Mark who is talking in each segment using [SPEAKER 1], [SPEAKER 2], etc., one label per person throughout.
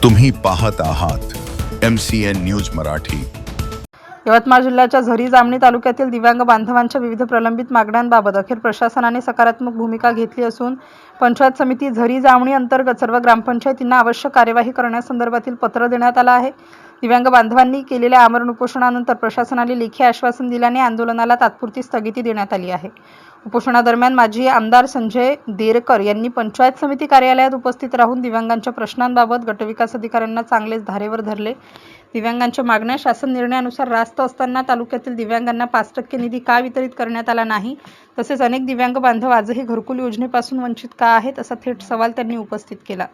[SPEAKER 1] तुम्ही पाहत आहात MCN न्यूज मराठी।
[SPEAKER 2] यवतमाळ जिल्ह्याच्या झरी जामणी तालुक्यातील दिव्यांग बांधवांच्या विविध प्रलंबित मागण्यांबाबत अखेर प्रशासनाने सकारात्मक भूमिका घेतली असून पंचायत समिती झरी जामणी अंतर्गत सर्व ग्रामपंचायतींना आवश्यक कार्यवाही करण्यासंदर्भातील पत्र देण्यात आलं आहे। दिव्यांग बांधवांनी केलेल्या आमरण उपोषणानंतर प्रशासनाने लेखी आश्वासन दिल्याने आंदोलनाला तात्पुरती स्थगिती देण्यात आली आहे। उपोषणादरम्यान माजी आमदार संजय देरकर यांनी पंचायत समिती कार्यालयात उपस्थित राहून दिव्यांगांच्या प्रश्नांबाबत गटविकास अधिकाऱ्यांना चांगलेच धारेवर धरले। दिव्यांगांच्या मागण्या शासन निर्णयानुसार रास्त असताना तालुक्यातील दिव्यांगांना 5% निधी का वितरित करण्यात आला नाही, तसेच अनेक दिव्यांग बांधव आजही घरकुल योजनेपासून वंचित का आहेत, असा थेट सवाल त्यांनी उपस्थित केला।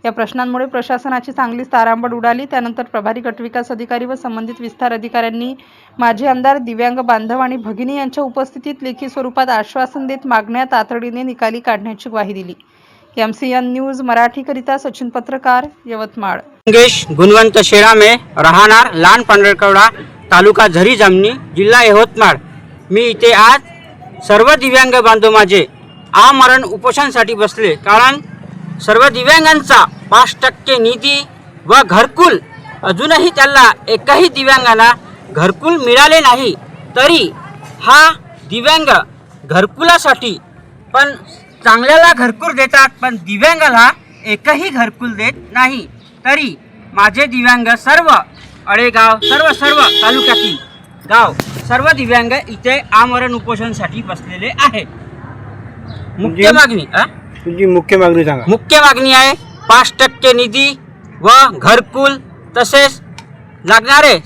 [SPEAKER 2] या प्रश्नांमुळे प्रशासनाची चांगलीच तारांबळ उडाली। त्यानंतर प्रभारी गटविकास अधिकारी व संबंधित विस्तार अधिकाऱ्यांनी माजी आमदार, दिव्यांग बांधव आणि भगिनी यांच्या उपस्थितीत लेखी स्वरूपात आश्वासन देत मागण्या तातडीने निकाली काढण्याची ग्वाही दिली। MCN न्यूज मराठीकरिता सचिन पत्रकार, यवतमाळ।
[SPEAKER 3] मंगेश गुणवंत शेरामे, राहणार लहान पांढरकवडा, तालुका झरी जामणी, जिल्हा यवतमाळ। मी इथे आज सर्व दिव्यांग बांधव माझे आमरण उपोषणासाठी बसले, कारण सर्व दिव्यांगांचा 5% निधी व घरकुल अजूनही त्याला एकही दिव्यांगाला घरकुल मिळाले नाही। तरी हा दिव्यांग घरकुलासाठी पण चांगल्याला घरकुल देतात, पण दिव्यांगाला एकही घरकुल देत नाही। तरी माझे दिव्यांग सर्व अळेगाव सर्व तालुक्यातील गाव सर्व दिव्यांग इथे आमरण उपोषणासाठी बसलेले आहेत। मुख्य मागणी
[SPEAKER 4] तुमची मुख्य मागणी सांगा।
[SPEAKER 3] मुख्य मागणी आहे 5% निधी व घरकुल, तसेच लागणारे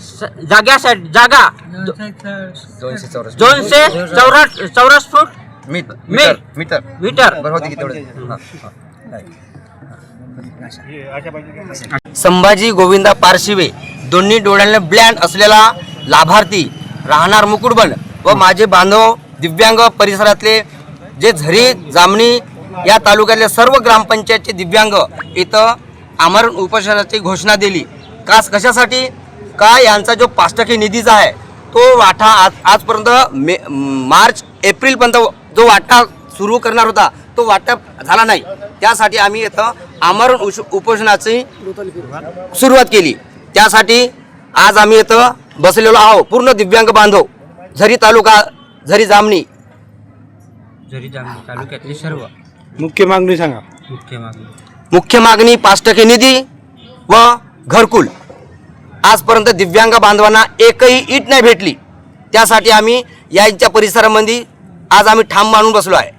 [SPEAKER 3] जागा 200 चौरस फूट मीटर
[SPEAKER 5] संभाजी गोविंदा पारशिवे, दोन्ही डोळ्यांना ब्लँड असलेला लाभार्थी, राहणार मुकुटबन व माझे बांधव दिव्यांग परिसरातले जे झरी जामणी या तालुक्यातले सर्व ग्रामपंचायतचे दिव्यांग इथं आमरण उपोषणाची घोषणा दिली। कशासाठी का यांचा जो 5% निधीचा आहे तो वाटा आजपर्यंत मार्च एप्रिलपर्यंत जो वाटा सुरू करणार होता तो वाटा झाला नाही। त्यासाठी आम्ही इथं आमरण उपोषणाची सुरुवात केली। त्यासाठी आज आम्ही इथं बसलेलो आहोत, पूर्ण दिव्यांग बांधव झरी तालुका झरी जामणी
[SPEAKER 3] तालुक्यातले सर्व।
[SPEAKER 4] मुख्य मागणी सांगा।
[SPEAKER 3] मुख्य
[SPEAKER 5] मागणी 5% निधी व घरकुल। आजपर्यंत दिव्यांग बांधवांना एकही ईट नाही भेटली। त्यासाठी आम्ही यांच्या परिसरामध्ये आज आम्ही ठाम मानून बसलो आहे।